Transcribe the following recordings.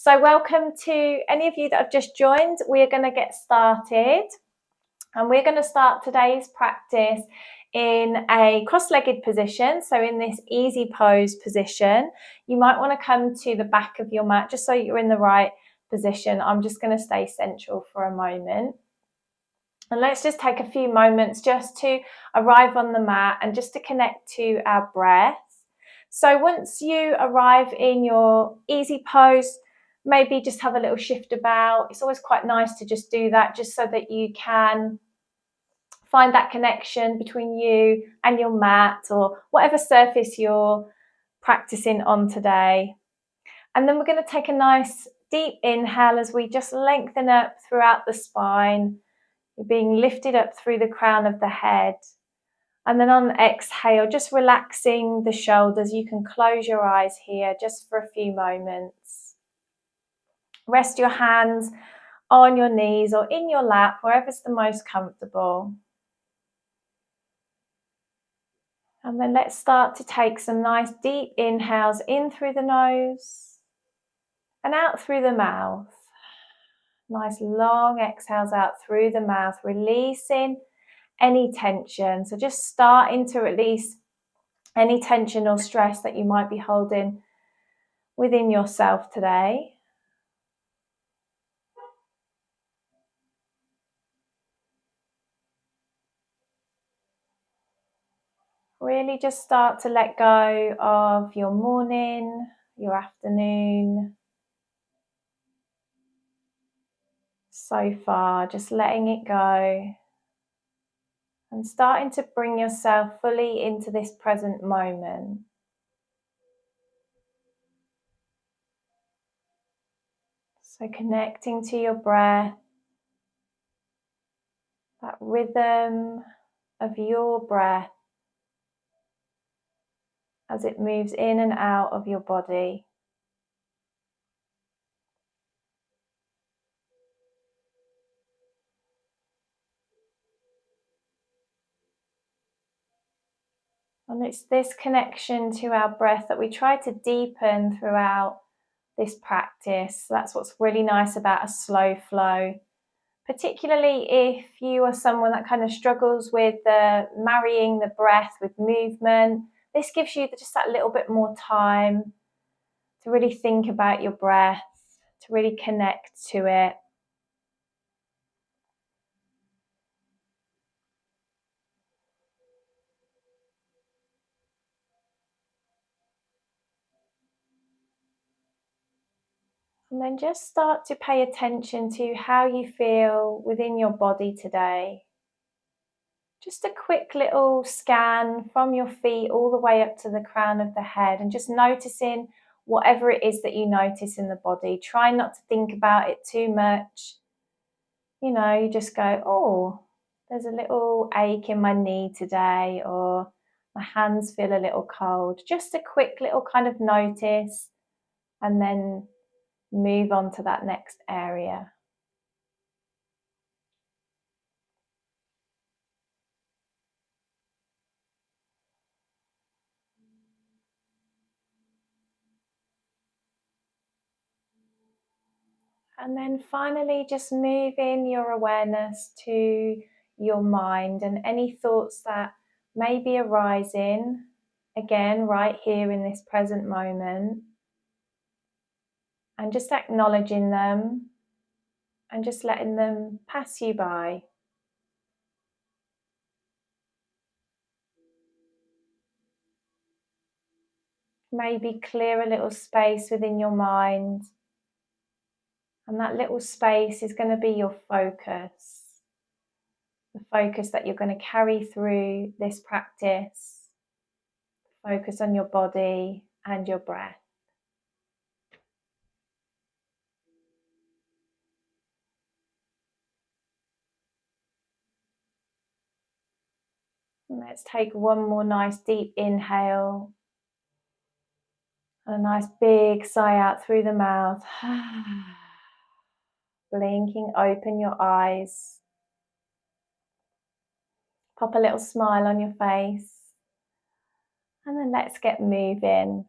So welcome to any of you that have just joined. We are going to get started, and we're going to start today's practice in a cross-legged position. So in this easy pose position, you might want to come to the back of your mat just so you're in the right position. I'm just going to stay central for a moment. And let's just take a few moments just to arrive on the mat and just to connect to our breath. So once you arrive in your easy pose, maybe just have a little shift about. It's always quite nice to just do that just so that you can find that connection between you and your mat or whatever surface you're practicing on today. And then we're going to take a nice deep inhale as we just lengthen up throughout the spine. You're being lifted up through the crown of the head. And then on exhale, just relaxing the shoulders. You can close your eyes here just for a few moments. Rest your hands on your knees or in your lap, wherever's the most comfortable. And then let's start to take some nice deep inhales in through the nose and out through the mouth. Nice long exhales out through the mouth, releasing any tension. So just starting to release any tension or stress that you might be holding within yourself today. Really just start to let go of your morning, your afternoon. So far, just letting it go. And starting to bring yourself fully into this present moment. So connecting to your breath, that rhythm of your breath as it moves in and out of your body. And it's this connection to our breath that we try to deepen throughout this practice. That's what's really nice about a slow flow, particularly if you are someone that kind of struggles with marrying the breath with movement. This gives you just that little bit more time to really think about your breath, to really connect to it. And then just start to pay attention to how you feel within your body today. Just a quick little scan from your feet all the way up to the crown of the head and just noticing whatever it is that you notice in the body. Try not to think about it too much. You just go, oh, there's a little ache in my knee today, or my hands feel a little cold. Just a quick little kind of notice and then move on to that next area. And then finally, just moving your awareness to your mind and any thoughts that may be arising, again, right here in this present moment, and just acknowledging them and just letting them pass you by. Maybe clear a little space within your mind, and that little space is going to be your focus. The focus that you're going to carry through this practice. Focus on your body and your breath. And let's take one more nice deep inhale. And a nice big sigh out through the mouth. Blinking open your eyes. Pop a little smile on your face. And then let's get moving.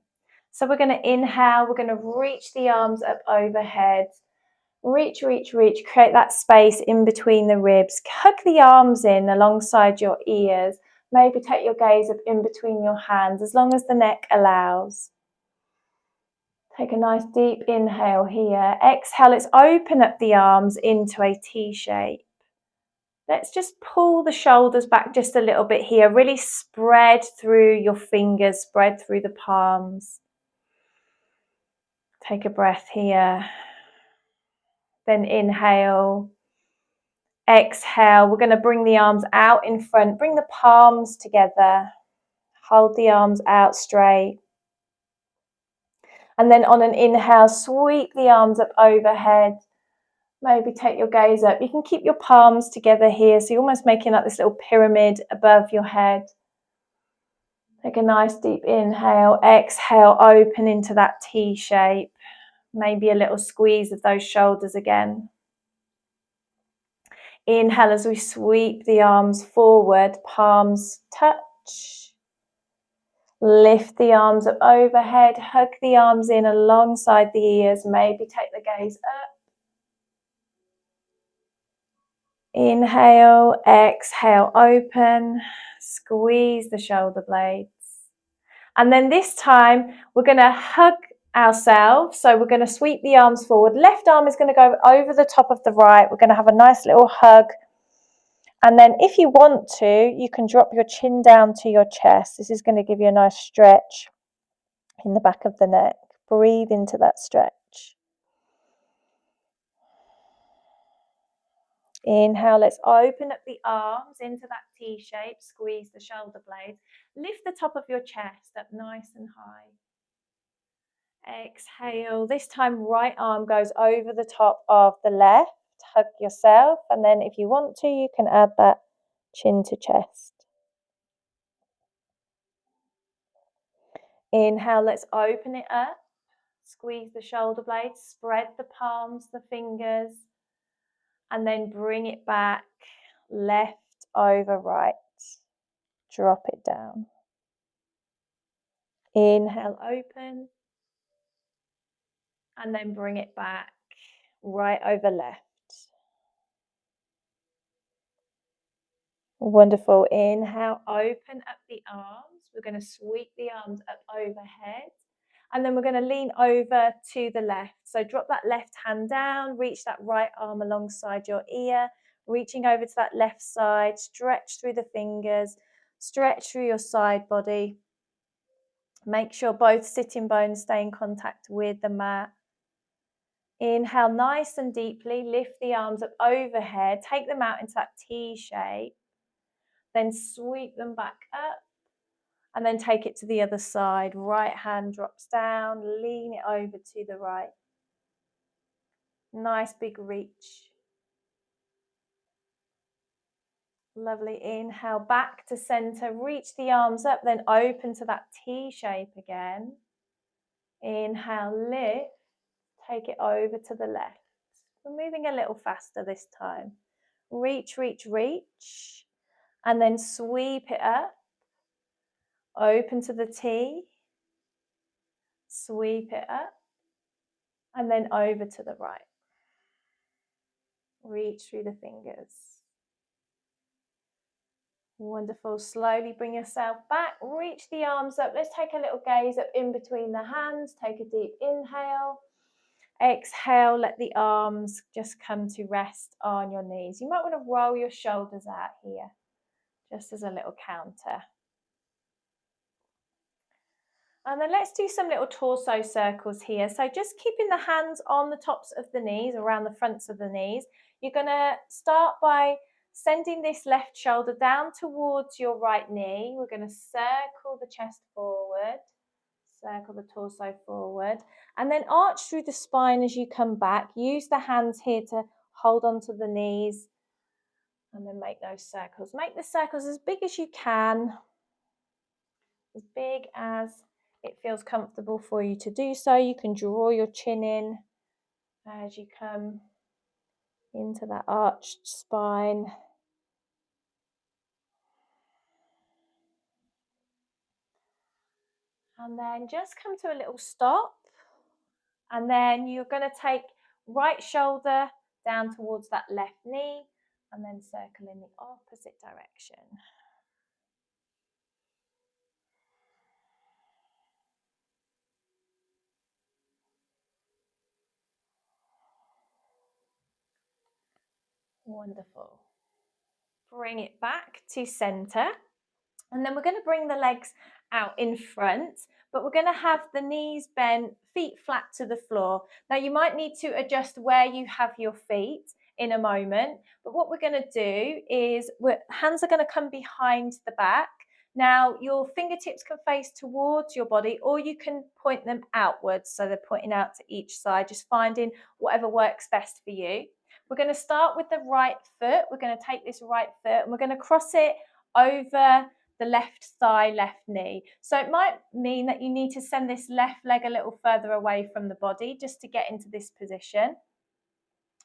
So we're going to inhale, we're going to reach the arms up overhead. Reach, reach, reach, create that space in between the ribs. Hug the arms in alongside your ears. Maybe take your gaze up in between your hands, as long as the neck allows. Take a nice deep inhale here. Exhale, let's open up the arms into a T shape. Let's just pull the shoulders back just a little bit here. Really spread through your fingers, spread through the palms. Take a breath here. Then inhale. Exhale. We're going to bring the arms out in front. Bring the palms together. Hold the arms out straight. And then on an inhale, sweep the arms up overhead. Maybe take your gaze up. You can keep your palms together here. So you're almost making like this little pyramid above your head. Take a nice deep inhale. Exhale, open into that T shape. Maybe a little squeeze of those shoulders again. Inhale as we sweep the arms forward, palms touch. Lift the arms up overhead, hug the arms in alongside the ears. Maybe take the gaze up. Inhale, exhale, open, squeeze the shoulder blades. And then this time we're going to hug ourselves. So we're going to sweep the arms forward. Left arm is going to go over the top of the right. We're going to have a nice little hug. And then if you want to, you can drop your chin down to your chest. This is going to give you a nice stretch in the back of the neck. Breathe into that stretch. Inhale, let's open up the arms into that T shape. Squeeze the shoulder blades. Lift the top of your chest up nice and high. Exhale. This time right arm goes over the top of the left. Hug yourself, and then if you want to, you can add that chin to chest. Inhale, let's open it up. Squeeze the shoulder blades, spread the palms, the fingers, and then bring it back, left over right. Drop it down. Inhale, open, and then bring it back, right over left. Wonderful. Inhale, open up the arms. We're going to sweep the arms up overhead. And then we're going to lean over to the left. So drop that left hand down, reach that right arm alongside your ear, reaching over to that left side, stretch through the fingers, stretch through your side body. Make sure both sitting bones stay in contact with the mat. Inhale nice and deeply, lift the arms up overhead, take them out into that T shape, then sweep them back up. And then take it to the other side. Right hand drops down, lean it over to the right. Nice big reach. Lovely. Inhale back to center. Reach the arms up, then open to that T shape again. Inhale, lift. Take it over to the left. We're moving a little faster this time. Reach, reach, reach. And then sweep it up. Open to the T. Sweep it up. And then over to the right. Reach through the fingers. Wonderful. Slowly bring yourself back. Reach the arms up. Let's take a little gaze up in between the hands. Take a deep inhale. Exhale, let the arms just come to rest on your knees. You might want to roll your shoulders out here, just as a little counter. And then let's do some little torso circles here. So just keeping the hands on the tops of the knees, around the fronts of the knees. You're going to start by sending this left shoulder down towards your right knee. We're going to circle the chest forward, circle the torso forward, and then arch through the spine as you come back. Use the hands here to hold onto the knees, and then make those circles. Make the circles as big as you can, as big as it feels comfortable for you to do so. You can draw your chin in as you come into that arched spine. And then just come to a little stop. And then you're going to take right shoulder down towards that left knee and then circle in the opposite direction. Wonderful. Bring it back to center. And then we're going to bring the legs out in front, but we're going to have the knees bent, feet flat to the floor. Now you might need to adjust where you have your feet in a moment, but what we're going to do is hands are going to come behind the back. Now your fingertips can face towards your body, or you can point them outwards, so they're pointing out to each side, just finding whatever works best for you. We're going to start with the right foot. We're going to take this right foot and we're going to cross it over the left thigh, left knee. So it might mean that you need to send this left leg a little further away from the body just to get into this position.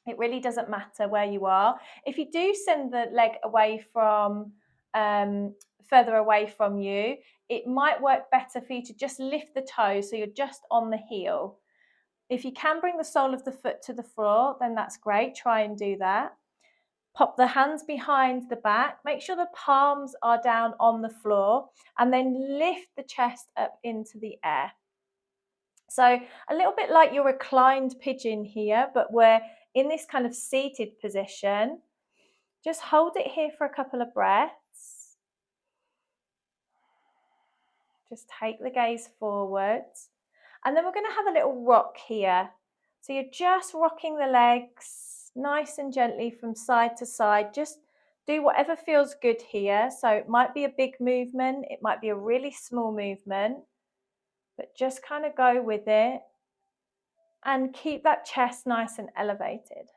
It really doesn't matter where you are. If you do send the leg away from further away from you, it might work better for you to just lift the toes so you're just on the heel. If you can bring the sole of the foot to the floor, then that's great. Try and do that. Pop the hands behind the back, make sure the palms are down on the floor, and then lift the chest up into the air. So a little bit like your reclined pigeon here, but we're in this kind of seated position. Just hold it here for a couple of breaths. Just take the gaze forwards. And then we're going to have a little rock here. So you're just rocking the legs nice and gently from side to side. Just do whatever feels good here. So it might be a big movement, it might be a really small movement, but just kind of go with it and keep that chest nice and elevated.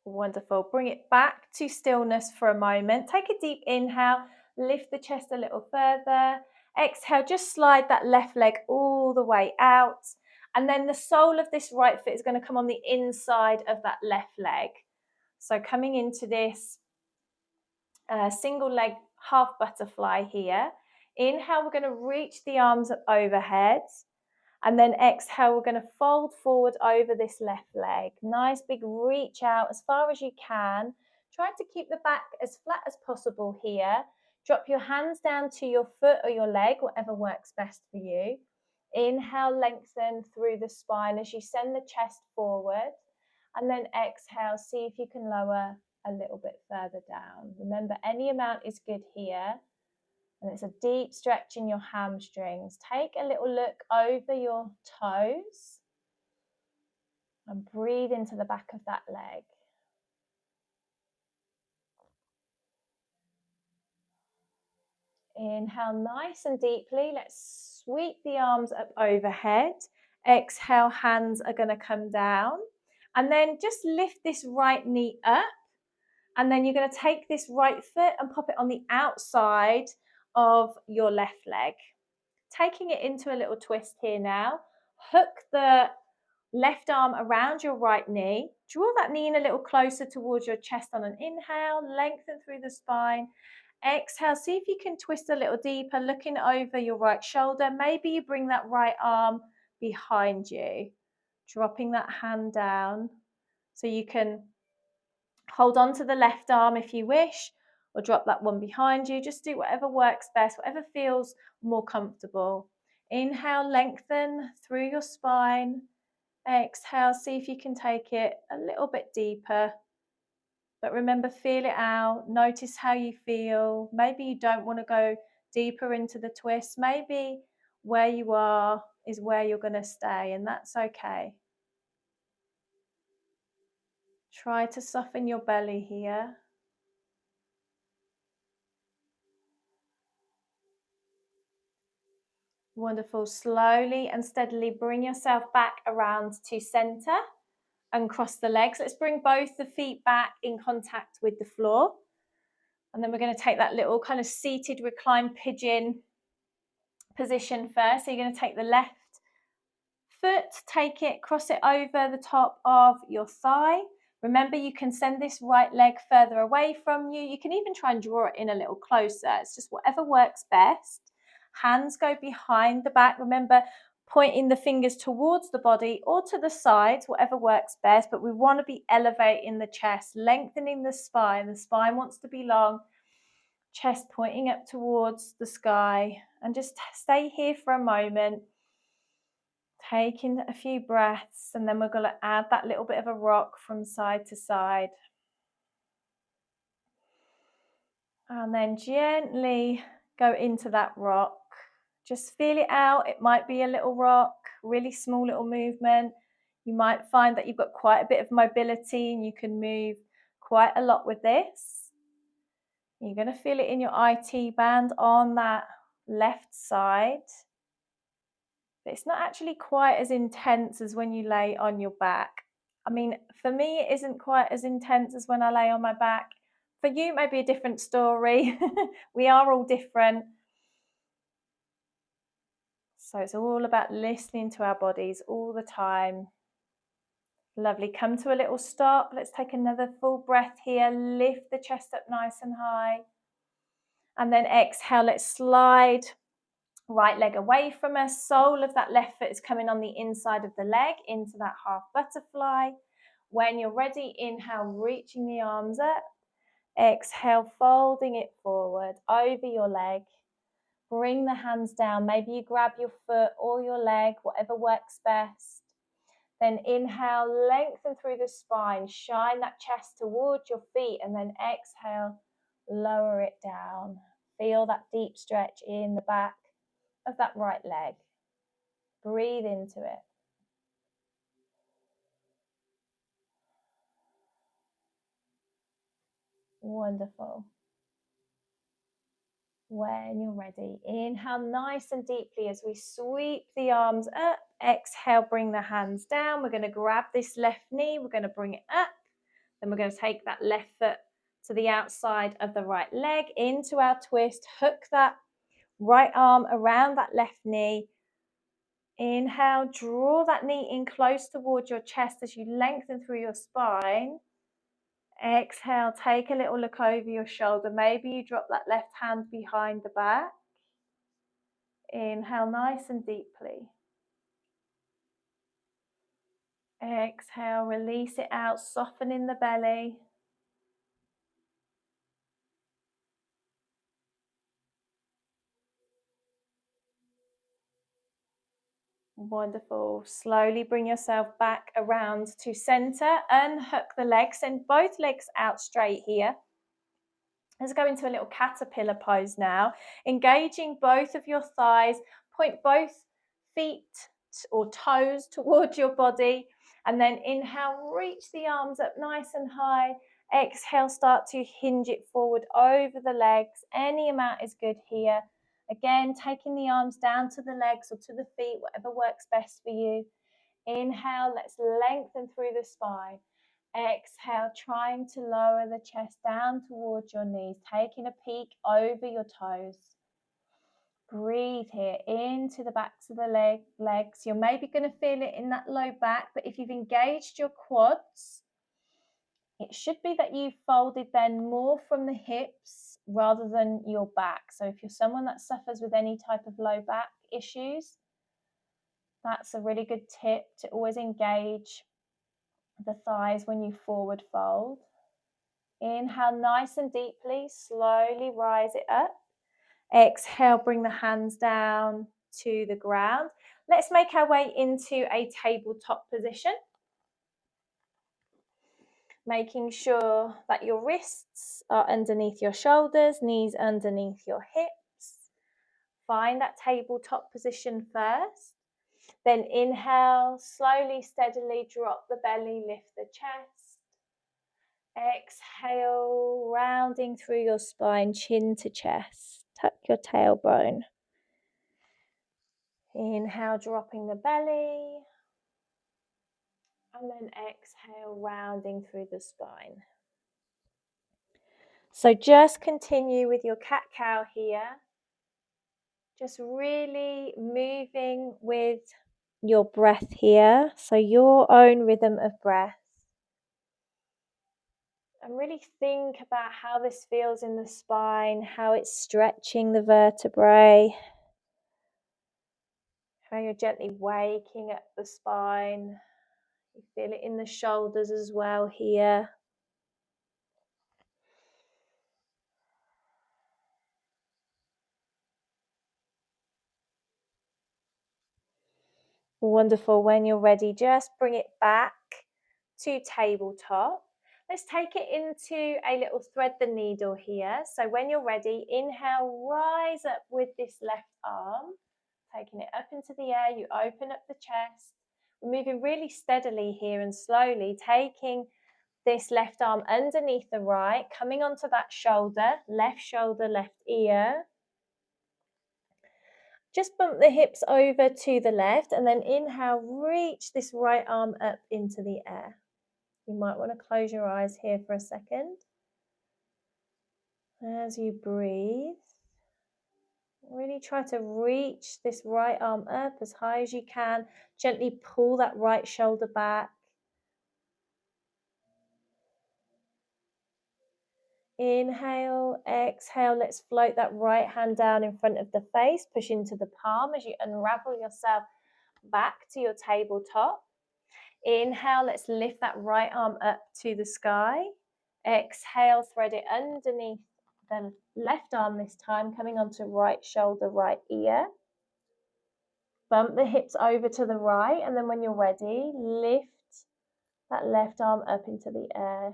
Wonderful. Bring it back to stillness for a moment. Take a deep inhale, lift the chest a little further. Exhale, just slide that left leg all the way out. And then the sole of this right foot is going to come on the inside of that left leg. So coming into this single leg half butterfly here. Inhale, we're going to reach the arms up overhead. And then exhale, we're going to fold forward over this left leg. Nice big reach out as far as you can. Try to keep the back as flat as possible here. Drop your hands down to your foot or your leg, whatever works best for you. Inhale, lengthen through the spine as you send the chest forward. And then exhale, see if you can lower a little bit further down. Remember, any amount is good here. And it's a deep stretch in your hamstrings. Take a little look over your toes and breathe into the back of that leg. Inhale nice and deeply. Let's sweep the arms up overhead. Exhale, hands are going to come down. And then just lift this right knee up. And then you're going to take this right foot and pop it on the outside of your left leg. Taking it into a little twist here now. Hook the left arm around your right knee. Draw that knee in a little closer towards your chest on an inhale. Lengthen through the spine. Exhale, see if you can twist a little deeper, looking over your right shoulder. Maybe you bring that right arm behind you. Dropping that hand down so you can hold on to the left arm if you wish, or drop that one behind you. Just do whatever works best, whatever feels more comfortable. Inhale, lengthen through your spine. Exhale, see if you can take it a little bit deeper. But remember, feel it out. Notice how you feel. Maybe you don't want to go deeper into the twist. Maybe where you are is where you're going to stay, and that's okay. Try to soften your belly here. Wonderful. Slowly and steadily bring yourself back around to center and cross the legs. Let's bring both the feet back in contact with the floor. And then we're going to take that little kind of seated reclined pigeon position first. So you're going to take the left foot, take it, cross it over the top of your thigh. Remember, you can send this right leg further away from you. You can even try and draw it in a little closer. It's just whatever works best. Hands go behind the back. Remember, pointing the fingers towards the body or to the sides, whatever works best. But we want to be elevating the chest, lengthening the spine. The spine wants to be long. Chest pointing up towards the sky. And just stay here for a moment. Taking a few breaths, and then we're going to add that little bit of a rock from side to side. And then gently go into that rock. Just feel it out. It might be a little rock, really small little movement. You might find that you've got quite a bit of mobility and you can move quite a lot with this. You're going to feel it in your IT band on that left side. But it's not actually quite as intense as when you lay on your back. I mean, for me, it isn't quite as intense as when I lay on my back. For you, it may be a different story. We are all different. So it's all about listening to our bodies all the time. Lovely. Come to a little stop. Let's take another full breath here. Lift the chest up nice and high. And then exhale. Let's slide right leg away from us. Sole of that left foot is coming on the inside of the leg into that half butterfly. When you're ready, inhale, reaching the arms up. Exhale, folding it forward over your leg. Bring the hands down. Maybe you grab your foot or your leg, whatever works best. Then inhale, lengthen through the spine. Shine that chest towards your feet, and then exhale, lower it down. Feel that deep stretch in the back of that right leg. Breathe into it. Wonderful. When you're ready, inhale nice and deeply as we sweep the arms up. Exhale, bring the hands down. We're going to grab this left knee. We're going to bring it up. Then we're going to take that left foot to the outside of the right leg into our twist. Hook that right arm around that left knee. Inhale, draw that knee in close towards your chest as you lengthen through your spine. Exhale, take a little look over your shoulder. Maybe you drop that left hand behind the back. Inhale nice and deeply. Exhale, release it out, soften in the belly. Wonderful. Slowly bring yourself back around to center. Unhook the legs, send both legs out straight here. Let's go into a little caterpillar pose now. Engaging both of your thighs. Point both feet or toes towards your body. And then inhale, reach the arms up nice and high. Exhale, start to hinge it forward over the legs. Any amount is good here. Again, taking the arms down to the legs or to the feet, whatever works best for you. Inhale, let's lengthen through the spine. Exhale, trying to lower the chest down towards your knees, taking a peek over your toes. Breathe here into the backs of the legs. You're maybe going to feel it in that low back, but if you've engaged your quads, it should be that you've folded then more from the hips rather than your back. So if you're someone that suffers with any type of low back issues, that's a really good tip to always engage the thighs when you forward fold. Inhale nice and deeply, slowly rise it up. Exhale, bring the hands down to the ground. Let's make our way into a tabletop position. Making sure that your wrists are underneath your shoulders, knees underneath your hips. Find that tabletop position first. Then inhale, slowly, steadily drop the belly, lift the chest. Exhale, rounding through your spine, chin to chest. Tuck your tailbone. Inhale, dropping the belly. And then exhale, rounding through the spine. So just continue with your cat-cow here. Just really moving with your breath here. So your own rhythm of breath. And really think about how this feels in the spine, how it's stretching the vertebrae, how you're gently waking up the spine. You feel it in the shoulders as well here. Wonderful. When you're ready, just bring it back to tabletop. Let's take it into a little thread the needle here. So when you're ready, inhale, rise up with this left arm, taking it up into the air. You open up the chest. We're moving really steadily here and slowly, taking this left arm underneath the right, coming onto that shoulder, left ear. Just bump the hips over to the left and then inhale, reach this right arm up into the air. You might want to close your eyes here for a second. As you breathe, really try to reach this right arm up as high as you can. Gently pull that right shoulder back. Inhale, exhale. Let's float that right hand down in front of the face. Push into the palm as you unravel yourself back to your tabletop. Inhale, let's lift that right arm up to the sky. Exhale, thread it underneath the left arm this time, coming onto right shoulder, right ear. Bump the hips over to the right, and then when you're ready, lift that left arm up into the air.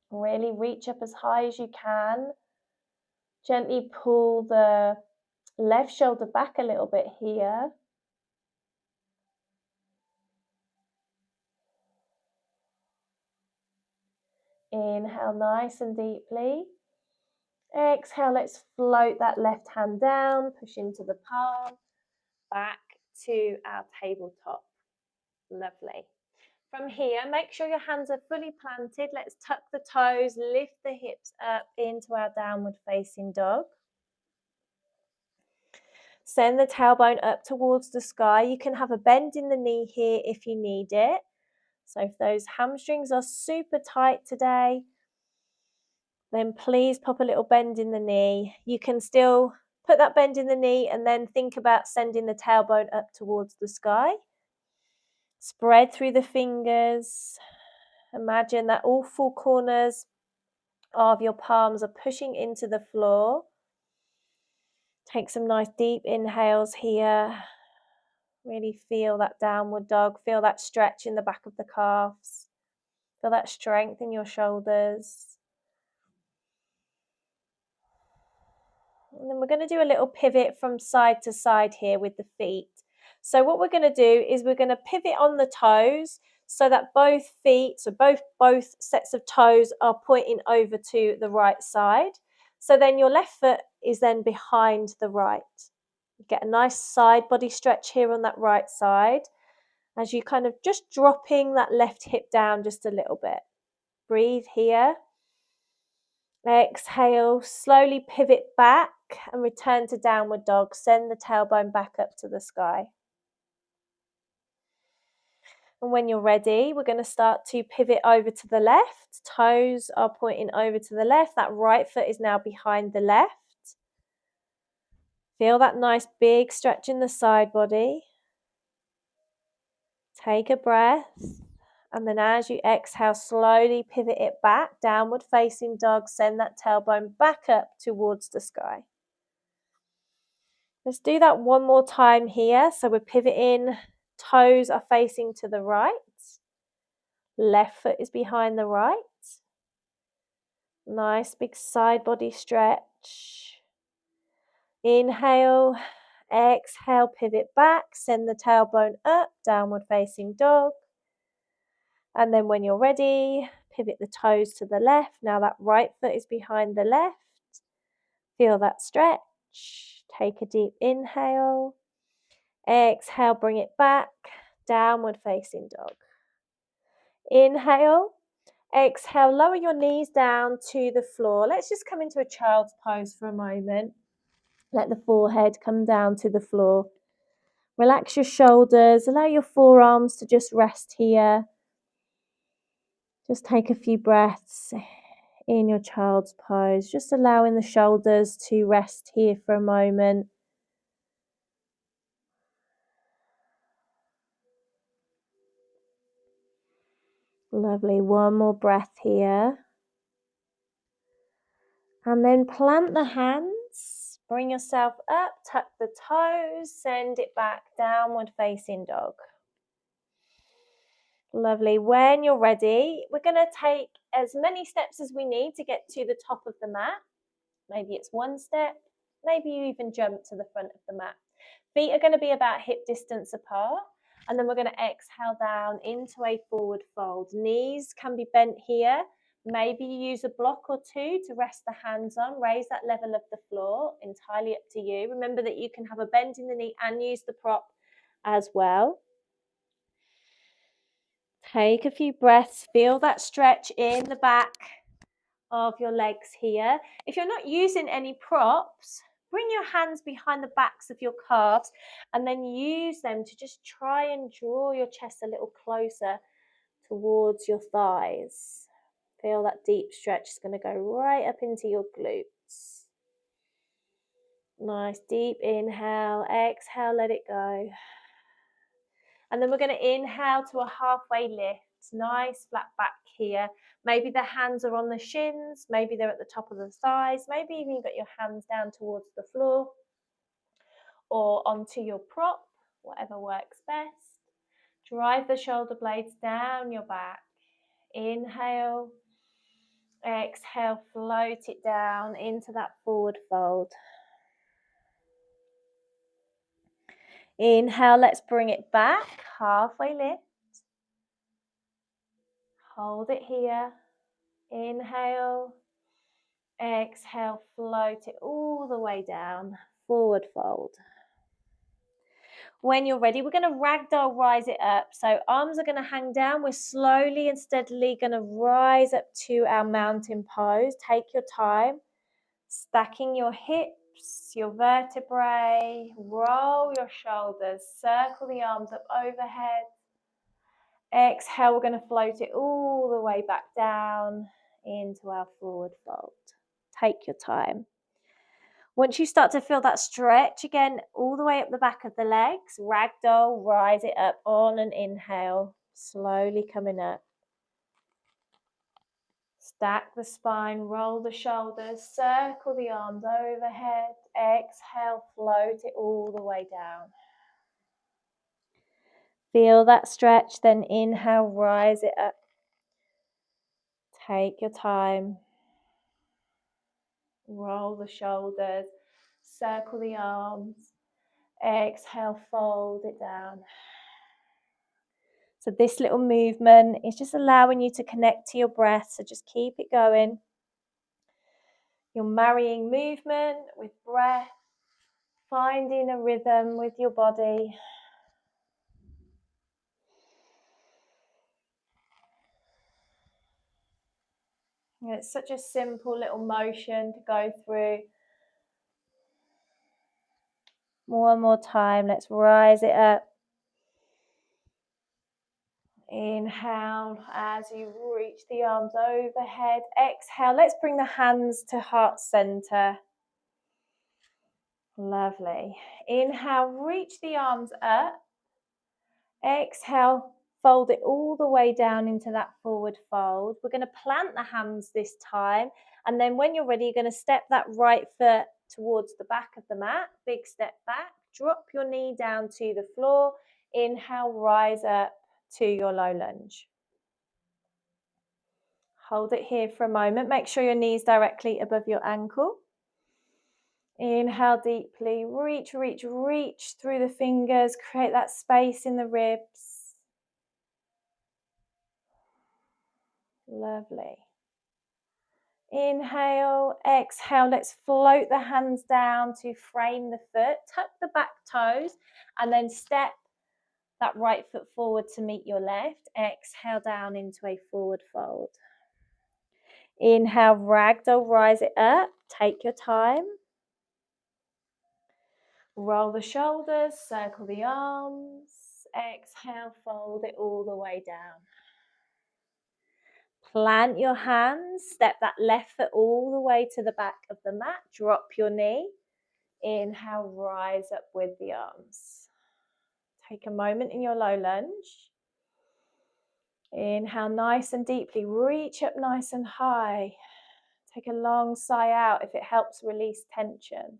Really reach up as high as you can. Gently pull the left shoulder back a little bit here. Inhale nice and deeply. Exhale, let's float that left hand down, push into the palm, back to our tabletop. Lovely. From here, make sure your hands are fully planted. Let's tuck the toes, lift the hips up into our downward facing dog. Send the tailbone up towards the sky. You can have a bend in the knee here if you need it. So if those hamstrings are super tight today, then please pop a little bend in the knee. You can still put that bend in the knee and then think about sending the tailbone up towards the sky. Spread through the fingers. Imagine that all four corners of your palms are pushing into the floor. Take some nice deep inhales here. Really feel that downward dog. Feel that stretch in the back of the calves. Feel that strength in your shoulders. And then we're going to do a little pivot from side to side here with the feet. So what we're going to do is we're going to pivot on the toes so that both feet, so both sets of toes are pointing over to the right side. So then your left foot is then behind the right. You get a nice side body stretch here on that right side as you kind of just dropping that left hip down just a little bit. Breathe here. Exhale, slowly pivot back and return to downward dog. Send the tailbone back up to the sky. And when you're ready, we're going to start to pivot over to the left. Toes are pointing over to the left. That right foot is now behind the left. Feel that nice big stretch in the side body. Take a breath. And then as you exhale, slowly pivot it back. Downward facing dog. Send that tailbone back up towards the sky. Let's do that one more time here. So we're pivoting. Toes are facing to the right. Left foot is behind the right. Nice big side body stretch. Inhale, exhale, pivot back, send the tailbone up, downward facing dog. And then when you're ready, pivot the toes to the left. Now that right foot is behind the left. Feel that stretch. Take a deep inhale. Exhale, bring it back, downward facing dog. Inhale. Exhale, lower your knees down to the floor. Let's just come into a child's pose for a moment. Let the forehead come down to the floor. Relax your shoulders. Allow your forearms to just rest here. Just take a few breaths in your child's pose, just allowing the shoulders to rest here for a moment. Lovely. One more breath here. And then plant the hands, bring yourself up, tuck the toes, send it back, downward facing dog. Lovely. When you're ready, we're going to take as many steps as we need to get to the top of the mat. Maybe it's one step, maybe you even jump to the front of the mat. Feet are going to be about hip distance apart, and then we're going to exhale down into a forward fold. Knees can be bent here. Maybe you use a block or two to rest the hands on. Raise that level of the floor, entirely up to you. Remember that you can have a bend in the knee and use the prop as well. Take a few breaths, feel that stretch in the back of your legs here. If you're not using any props, bring your hands behind the backs of your calves and then use them to just try and draw your chest a little closer towards your thighs. Feel that deep stretch is going to go right up into your glutes. Nice deep inhale, exhale, let it go. And then we're going to inhale to a halfway lift. Nice flat back here. Maybe the hands are on the shins, maybe they're at the top of the thighs, maybe even you've got your hands down towards the floor or onto your prop, whatever works best. Drive the shoulder blades down your back. Inhale, exhale, float it down into that forward fold. Inhale, let's bring it back, halfway lift. Hold it here. Inhale, exhale, float it all the way down, forward fold. When you're ready, we're going to ragdoll rise it up. So arms are going to hang down. We're slowly and steadily going to rise up to our mountain pose. Take your time, stacking your hips, your vertebrae, roll your shoulders, circle the arms up overhead. Exhale, we're going to float it all the way back down into our forward fold. Take your time. Once you start to feel that stretch again, all the way up the back of the legs, ragdoll, rise it up on an inhale, slowly coming up. Stack the spine, roll the shoulders, circle the arms overhead. Exhale, float it all the way down. Feel that stretch, then inhale, rise it up. Take your time. Roll the shoulders, circle the arms. Exhale, fold it down. So this little movement is just allowing you to connect to your breath. So just keep it going. You're marrying movement with breath, finding a rhythm with your body. It's such a simple little motion to go through. One more time, let's rise it up. Inhale as you reach the arms overhead. Exhale, let's bring the hands to heart center. Lovely. Inhale, reach the arms up. Exhale, fold it all the way down into that forward fold. We're going to plant the hands this time. And then when you're ready, you're going to step that right foot towards the back of the mat. Big step back. Drop your knee down to the floor. Inhale, rise up to your low lunge. Hold it here for a moment. Make sure your knee's directly above your ankle. Inhale deeply. Reach, reach, reach through the fingers. Create that space in the ribs. Lovely. Inhale, exhale. Let's float the hands down to frame the foot. Tuck the back toes and then step that right foot forward to meet your left. Exhale down into a forward fold. Inhale, ragdoll, rise it up. Take your time. Roll the shoulders, circle the arms. Exhale, fold it all the way down. Plant your hands, step that left foot all the way to the back of the mat, drop your knee. Inhale, rise up with the arms. Take a moment in your low lunge. Inhale nice and deeply, reach up nice and high. Take a long sigh out if it helps release tension.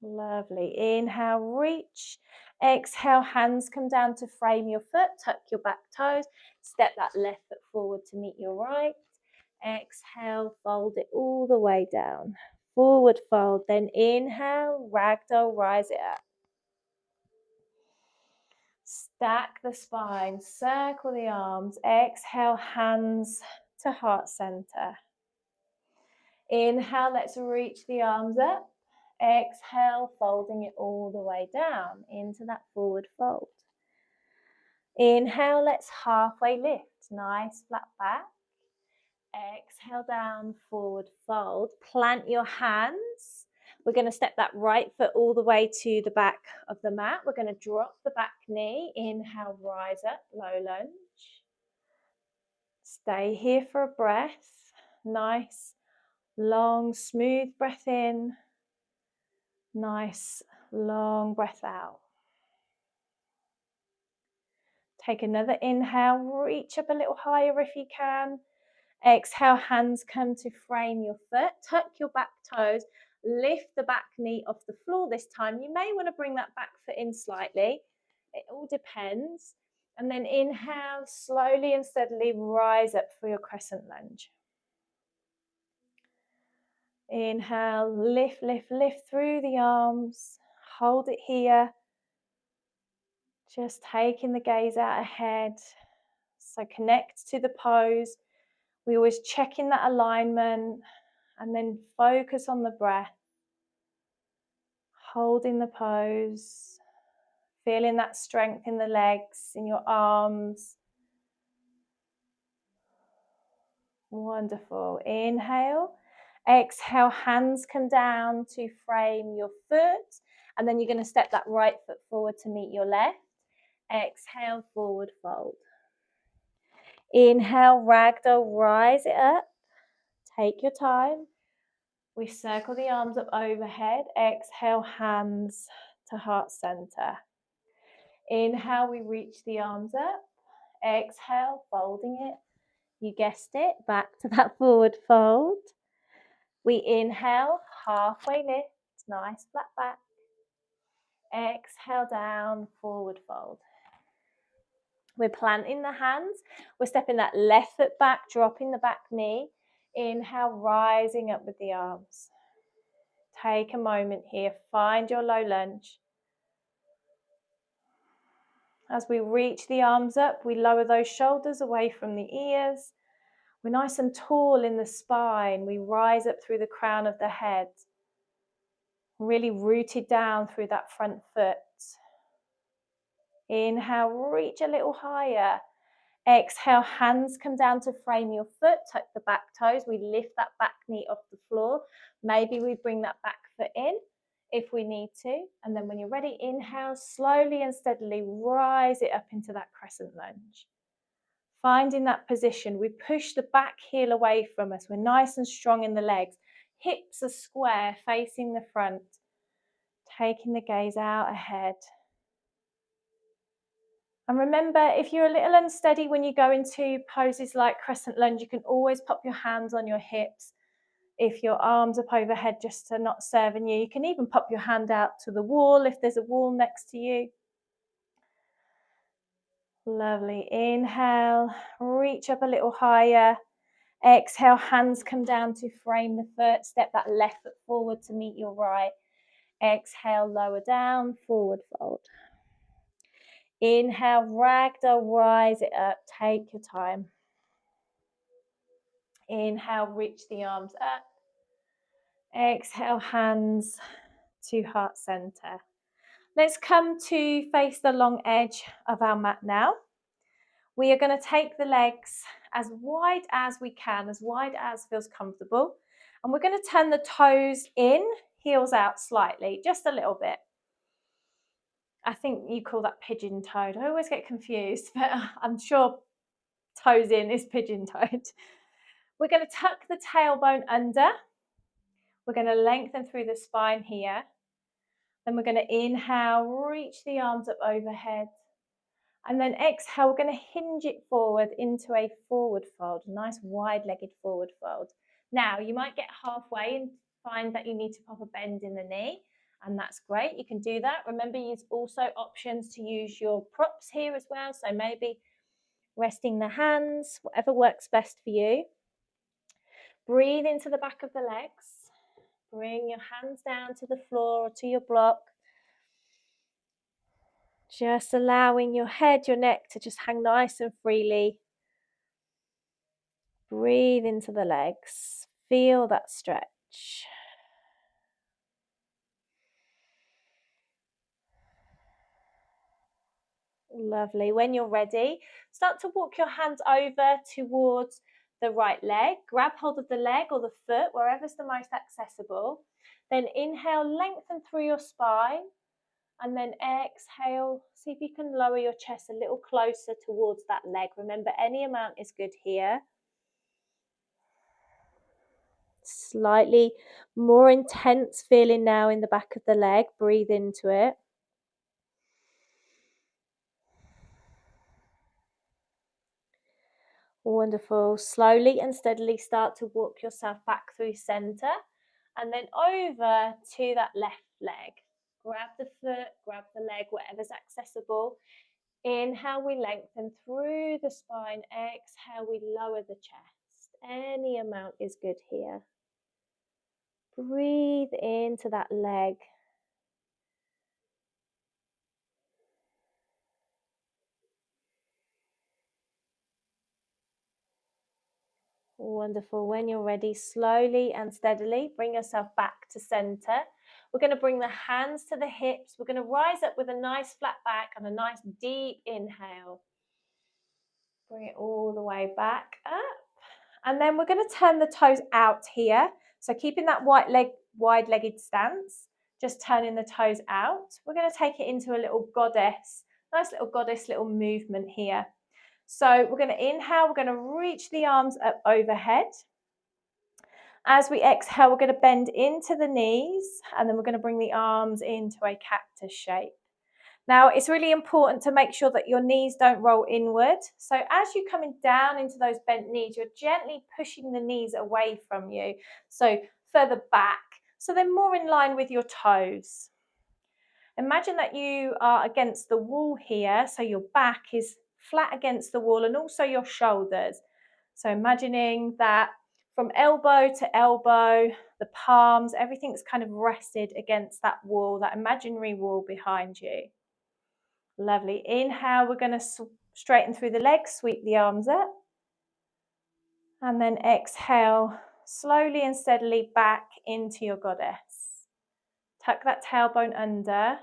Lovely. Inhale, reach. Exhale, hands come down to frame your foot. Tuck your back toes. Step that left foot forward to meet your right. Exhale, fold it all the way down. Forward fold. Then inhale, ragdoll, rise it up. Stack the spine, circle the arms. Exhale, hands to heart center. Inhale, let's reach the arms up. Exhale, folding it all the way down into that forward fold. Inhale, let's halfway lift. Nice flat back. Exhale down, forward fold. Plant your hands. We're going to step that right foot all the way to the back of the mat. We're going to drop the back knee. Inhale, rise up, low lunge. Stay here for a breath. Nice, long, smooth breath in. Nice, long breath out. Take another inhale, reach up a little higher if you can. Exhale, hands come to frame your foot. Tuck your back toes. Lift the back knee off the floor this time. You may want to bring that back foot in slightly. It all depends. And then inhale, slowly and steadily rise up for your crescent lunge. Inhale, lift, lift, lift through the arms. Hold it here. Just taking the gaze out ahead. So connect to the pose. We always check in that alignment and then focus on the breath. Holding the pose. Feeling that strength in the legs, in your arms. Wonderful. Inhale. Exhale, hands come down to frame your foot. And then you're going to step that right foot forward to meet your left. Exhale, forward fold. Inhale, ragdoll, rise it up. Take your time. We circle the arms up overhead. Exhale, hands to heart center. Inhale, we reach the arms up. Exhale, folding it. You guessed it, back to that forward fold. We inhale, halfway lift, nice flat back. Exhale down, forward fold. We're planting the hands. We're stepping that left foot back, dropping the back knee. Inhale, rising up with the arms. Take a moment here, find your low lunge. As we reach the arms up, we lower those shoulders away from the ears. We're nice and tall in the spine. We rise up through the crown of the head. Really rooted down through that front foot. Inhale, reach a little higher. Exhale, hands come down to frame your foot. Tuck the back toes. We lift that back knee off the floor. Maybe we bring that back foot in if we need to. And then when you're ready, inhale, slowly and steadily rise it up into that crescent lunge. Finding that position, we push the back heel away from us. We're nice and strong in the legs. Hips are square, facing the front. Taking the gaze out ahead. And remember, if you're a little unsteady when you go into poses like crescent lunge, you can always pop your hands on your hips. If your arms up overhead just are not serving you, you can even pop your hand out to the wall if there's a wall next to you. Lovely. Inhale, reach up a little higher. Exhale, hands come down to frame the foot. Step that left foot forward to meet your right. Exhale, lower down, forward fold. Inhale, ragdoll, rise it up. Take your time. Inhale, reach the arms up. Exhale, hands to heart center. Let's come to face the long edge of our mat now. We are going to take the legs as wide as we can, as wide as feels comfortable. And we're going to turn the toes in, heels out slightly, just a little bit. I think you call that pigeon-toed. I always get confused, but I'm sure toes in is pigeon-toed. We're going to tuck the tailbone under. We're going to lengthen through the spine here. Then we're going to inhale, reach the arms up overhead. And then exhale, we're going to hinge it forward into a forward fold, a nice wide-legged forward fold. Now, you might get halfway and find that you need to pop a bend in the knee, and that's great. You can do that. Remember, there's also options to use your props here as well, so maybe resting the hands, whatever works best for you. Breathe into the back of the legs. Bring your hands down to the floor or to your block. Just allowing your head, your neck to just hang nice and freely. Breathe into the legs. Feel that stretch. Lovely. When you're ready, start to walk your hands over towards the right leg. Grab hold of the leg or the foot, wherever's the most accessible. Then inhale, lengthen through your spine. And then exhale, see if you can lower your chest a little closer towards that leg. Remember, any amount is good here. Slightly more intense feeling now in the back of the leg. Breathe into it. Wonderful. Slowly and steadily start to walk yourself back through center and then over to that left leg. Grab the foot, grab the leg, whatever's accessible. Inhale, we lengthen through the spine. Exhale, we lower the chest. Any amount is good here. Breathe into that leg. Wonderful. When you're ready, slowly and steadily bring yourself back to center. We're going to bring the hands to the hips. We're going to rise up with a nice flat back and a nice deep inhale. Bring it all the way back up. And then we're going to turn the toes out here. So keeping that wide-legged stance, just turning the toes out. We're going to take it into a little goddess, nice little goddess, little movement here. So we're going to inhale, we're going to reach the arms up overhead. As we exhale, we're going to bend into the knees and then we're going to bring the arms into a cactus shape. Now, it's really important to make sure that your knees don't roll inward. So as you're coming down into those bent knees, you're gently pushing the knees away from you. So further back, so they're more in line with your toes. Imagine that you are against the wall here, so your back is flat against the wall and also your shoulders. So imagining that from elbow to elbow, the palms, everything's kind of rested against that wall, that imaginary wall behind you. Lovely. Inhale, we're going to straighten through the legs, sweep the arms up. And then exhale, slowly and steadily back into your goddess. Tuck that tailbone under.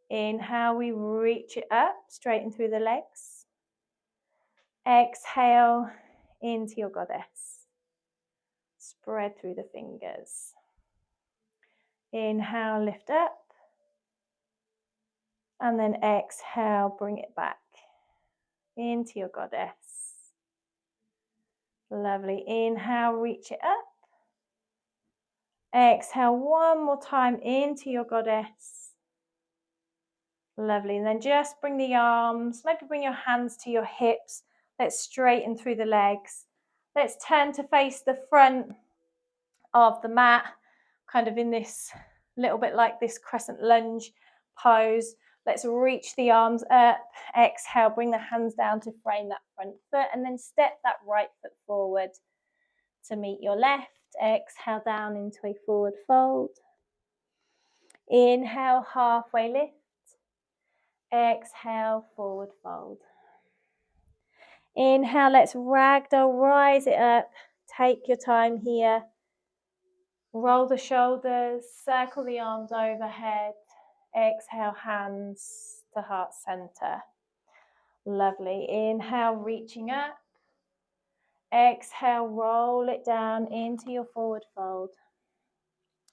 Inhale, we reach it up, straighten through the legs. Exhale, into your goddess. Spread through the fingers. Inhale, lift up. And then exhale, bring it back into your goddess. Lovely. Inhale, reach it up. Exhale one more time into your goddess. Lovely. And then just bring the arms, maybe bring your hands to your hips. Let's straighten through the legs. Let's turn to face the front of the mat, kind of in this little bit like this crescent lunge pose. Let's reach the arms up. Exhale, bring the hands down to frame that front foot and then step that right foot forward to meet your left. Exhale down into a forward fold. Inhale, halfway lift. Exhale, forward fold. Inhale, let's ragdoll, rise it up. Take your time here. Roll the shoulders, circle the arms overhead. Exhale, hands to heart center. Lovely. Inhale, reaching up. Exhale, roll it down into your forward fold.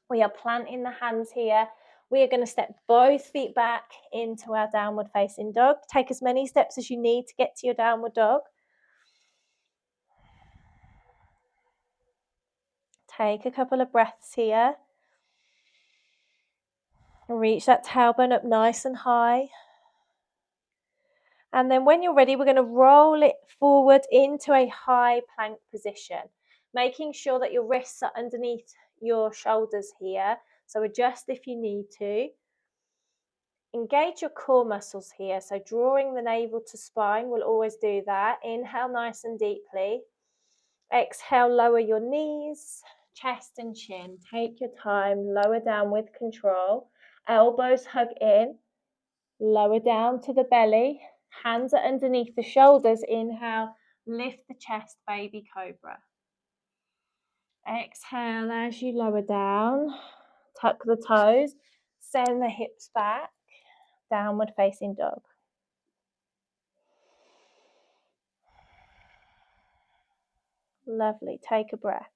We are planting the hands here. We are going to step both feet back into our downward facing dog. Take as many steps as you need to get to your downward dog. Take a couple of breaths here. Reach that tailbone up nice and high. And then when you're ready, we're going to roll it forward into a high plank position, making sure that your wrists are underneath your shoulders here. So adjust if you need to. Engage your core muscles here. So drawing the navel to spine will always do that. Inhale nice and deeply. Exhale, lower your knees, chest and chin. Take your time, lower down with control. Elbows hug in, lower down to the belly. Hands are underneath the shoulders. Inhale, lift the chest, baby cobra. Exhale as you lower down, tuck the toes, send the hips back, downward facing dog. Lovely, take a breath.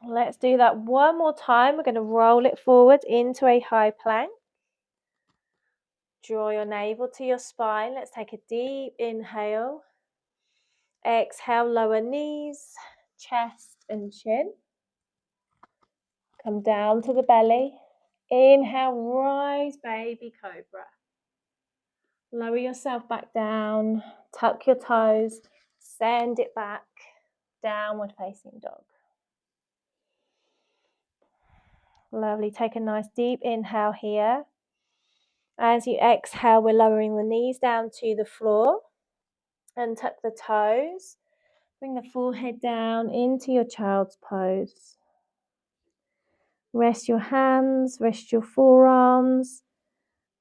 Let's do that one more time. We're going to roll it forward into a high plank. Draw your navel to your spine. Let's take a deep inhale. Exhale, lower knees, chest and chin. Come down to the belly. Inhale, rise, baby cobra. Lower yourself back down. Tuck your toes. Send it back. Downward facing dog. Lovely. Take a nice deep inhale here. As you exhale, we're lowering the knees down to the floor. And tuck the toes. Bring the forehead down into your child's pose. Rest your hands, rest your forearms,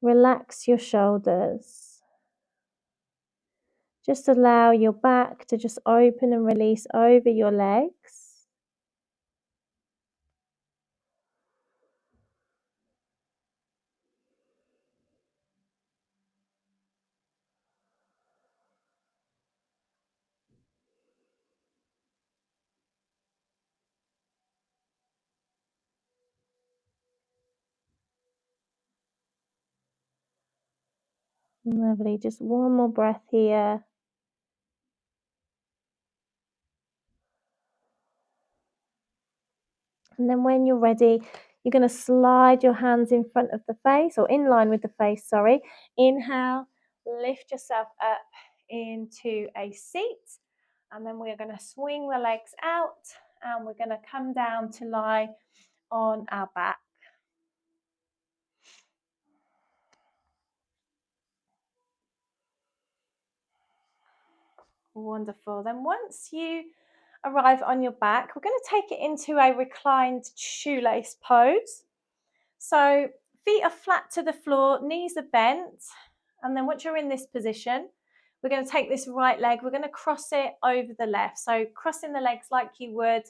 relax your shoulders. Just allow your back to just open and release over your legs. Lovely, just one more breath here. And then when you're ready, you're going to slide your hands in front of the face, or in line with the face, sorry. Inhale, lift yourself up into a seat. And then we're going to swing the legs out and we're going to come down to lie on our back. Wonderful. Then once you arrive on your back, we're going to take it into a reclined shoelace pose. So feet are flat to the floor, knees are bent. And then once you're in this position, we're going to take this right leg, we're going to cross it over the left. So crossing the legs like you would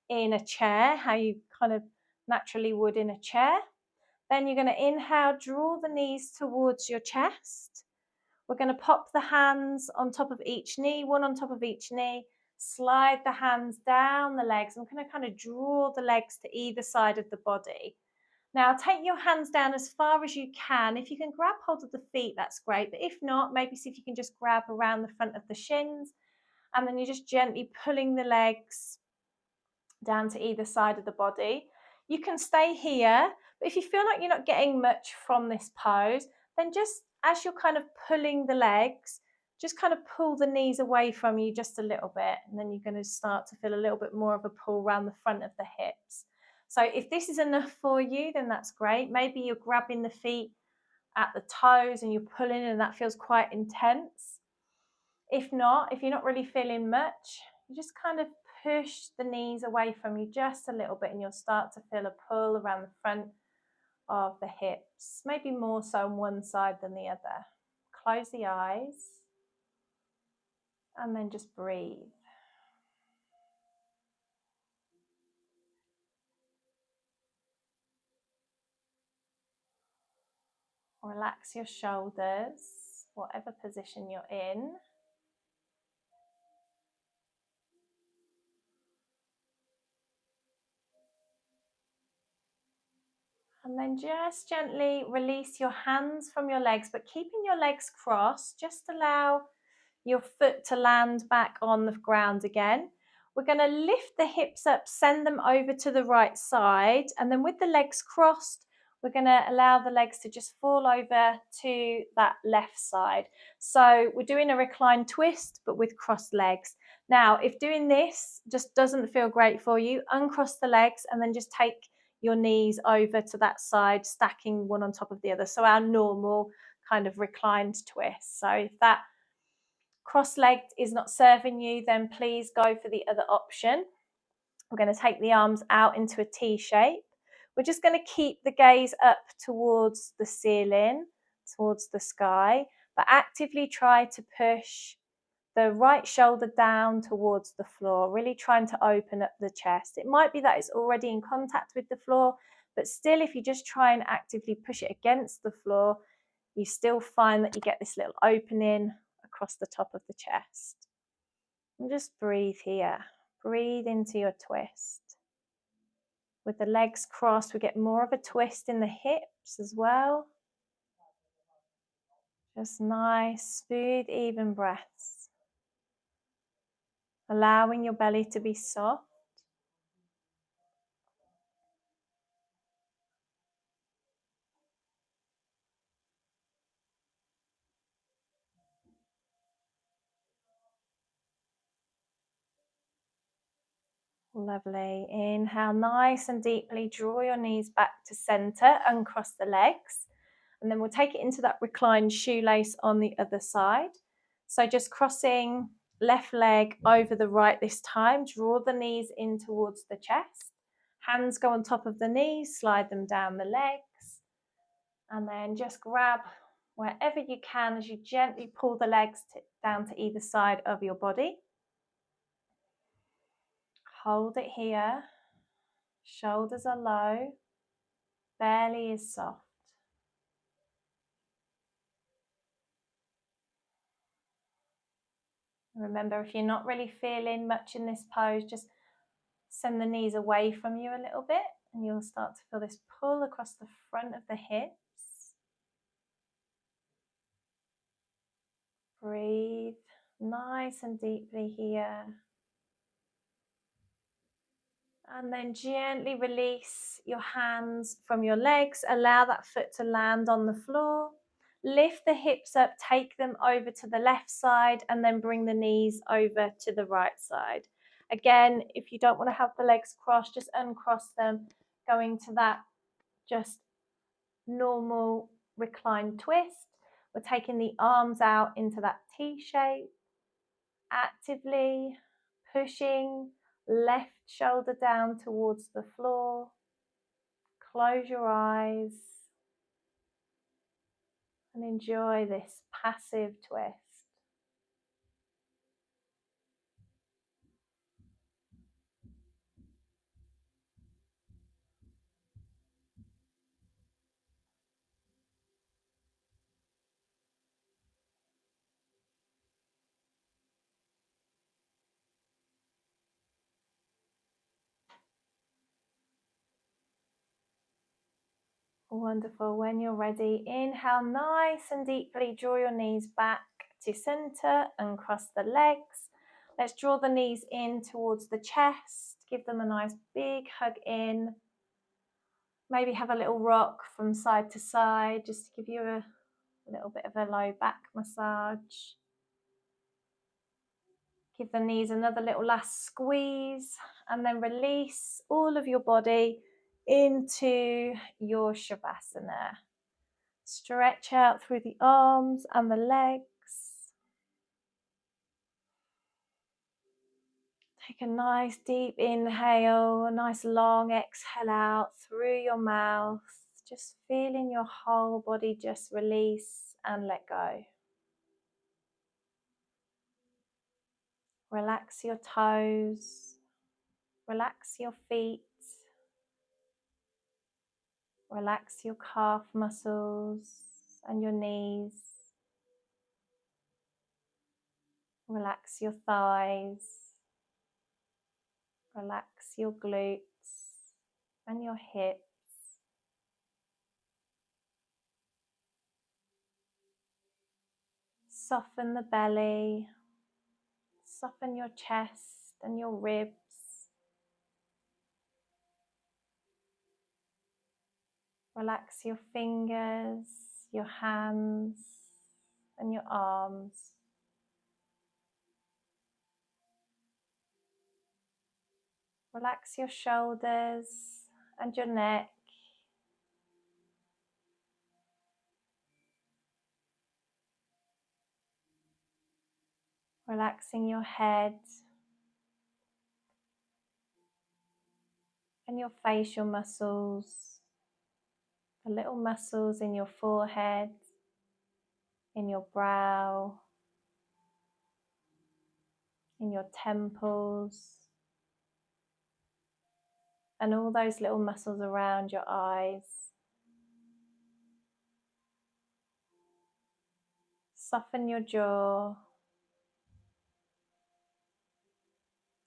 in a chair, how you kind of naturally would in a chair. Then you're going to inhale, draw the knees towards your chest. We're going to pop the hands on top of each knee, one on top of each knee. Slide the hands down the legs. I'm going to kind of draw the legs to either side of the body. Now take your hands down as far as you can. If you can grab hold of the feet, that's great. But if not, maybe see if you can just grab around the front of the shins. And then you're just gently pulling the legs down to either side of the body. You can stay here, but if you feel like you're not getting much from this pose, then just as you're kind of pulling the legs, just kind of pull the knees away from you just a little bit, and then you're going to start to feel a little bit more of a pull around the front of the hips. So if this is enough for you, then that's great. Maybe you're grabbing the feet at the toes and you're pulling and that feels quite intense. If not, if you're not really feeling much, you just kind of push the knees away from you just a little bit and you'll start to feel a pull around the front of the hips, maybe more so on one side than the other. Close the eyes and then just breathe. Relax your shoulders, whatever position you're in. And then just gently release your hands from your legs, but keeping your legs crossed. Just allow your foot to land back on the ground again. We're going to lift the hips up, send them over to the right side, and then with the legs crossed, we're going to allow the legs to just fall over to that left side. So we're doing a reclined twist, but with crossed legs. Now, if doing this just doesn't feel great for you, uncross the legs and then just take your knees over to that side, stacking one on top of the other. So our normal kind of reclined twist. So if that cross-legged is not serving you, then please go for the other option. We're going to take the arms out into a T shape. We're just going to keep the gaze up towards the ceiling, towards the sky, but actively try to push the right shoulder down towards the floor, really trying to open up the chest. It might be that it's already in contact with the floor, but still, if you just try and actively push it against the floor, you still find that you get this little opening across the top of the chest. And just breathe here. Breathe into your twist. With the legs crossed, we get more of a twist in the hips as well. Just nice, smooth, even breaths. Allowing your belly to be soft. Lovely. Inhale nice and deeply. Draw your knees back to center. Uncross the legs. And then we'll take it into that reclined shoelace on the other side. So just crossing left leg over the right this time. Draw the knees in towards the chest. Hands go on top of the knees. Slide them down the legs. And then just grab wherever you can as you gently pull the legs down to either side of your body. Hold it here. Shoulders are low. Belly is soft. Remember, if you're not really feeling much in this pose, just send the knees away from you a little bit and you'll start to feel this pull across the front of the hips. Breathe nice and deeply here. And then gently release your hands from your legs. Allow that foot to land on the floor. Lift the hips up, take them over to the left side, and then bring the knees over to the right side. Again, if you don't want to have the legs crossed, just uncross them, going to that just normal reclined twist. We're taking the arms out into that T shape, actively pushing left shoulder down towards the floor. Close your eyes and enjoy this passive twist. Wonderful. When you're ready, inhale nice and deeply. Draw your knees back to center and cross the legs. Let's draw the knees in towards the chest. Give them a nice big hug in. Maybe have a little rock from side to side just to give you a little bit of a low back massage. Give the knees another little last squeeze and then release all of your body into your Shavasana. Stretch out through the arms and the legs. Take a nice deep inhale, a nice long exhale out through your mouth. Just feeling your whole body just release and let go. Relax your toes. Relax your feet. Relax your calf muscles and your knees. Relax your thighs. Relax your glutes and your hips. Soften the belly, soften your chest and your ribs. Relax your fingers, your hands and your arms. Relax your shoulders and your neck. Relaxing your head and your facial muscles, the little muscles in your forehead, in your brow, in your temples, and all those little muscles around your eyes. Soften your jaw,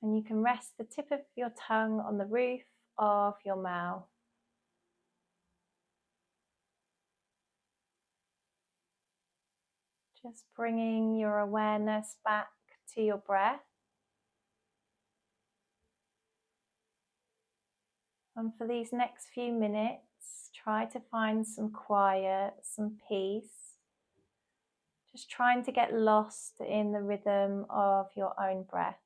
and you can rest the tip of your tongue on the roof of your mouth. Just bringing your awareness back to your breath. And for these next few minutes, try to find some quiet, some peace. Just trying to get lost in the rhythm of your own breath.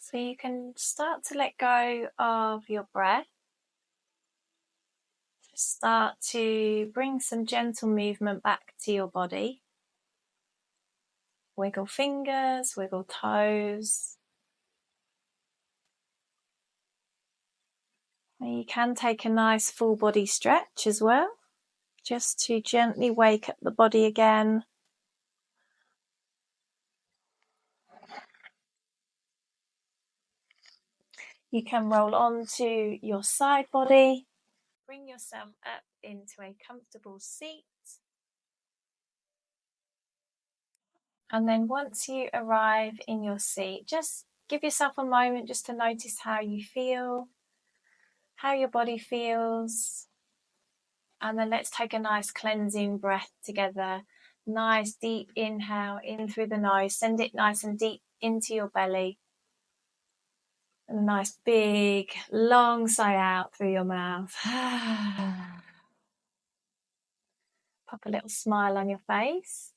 So you can start to let go of your breath. Just start to bring some gentle movement back to your body. Wiggle fingers, wiggle toes. And you can take a nice full body stretch as well, just to gently wake up the body again. You can roll onto your side body. Bring yourself up into a comfortable seat. And then once you arrive in your seat, just give yourself a moment just to notice how you feel, how your body feels. And then let's take a nice cleansing breath together. Nice deep inhale in through the nose. Send it nice and deep into your belly. And a nice big long sigh out through your mouth. Pop a little smile on your face.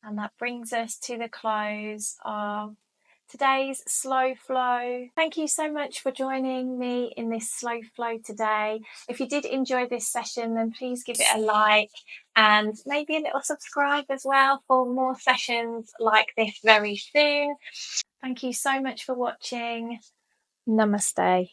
And that brings us to the close of today's slow flow. Thank you so much for joining me in this slow flow today. If you did enjoy this session, then please give it a like and maybe a little subscribe as well for more sessions like this very soon. Thank you so much for watching. Namaste.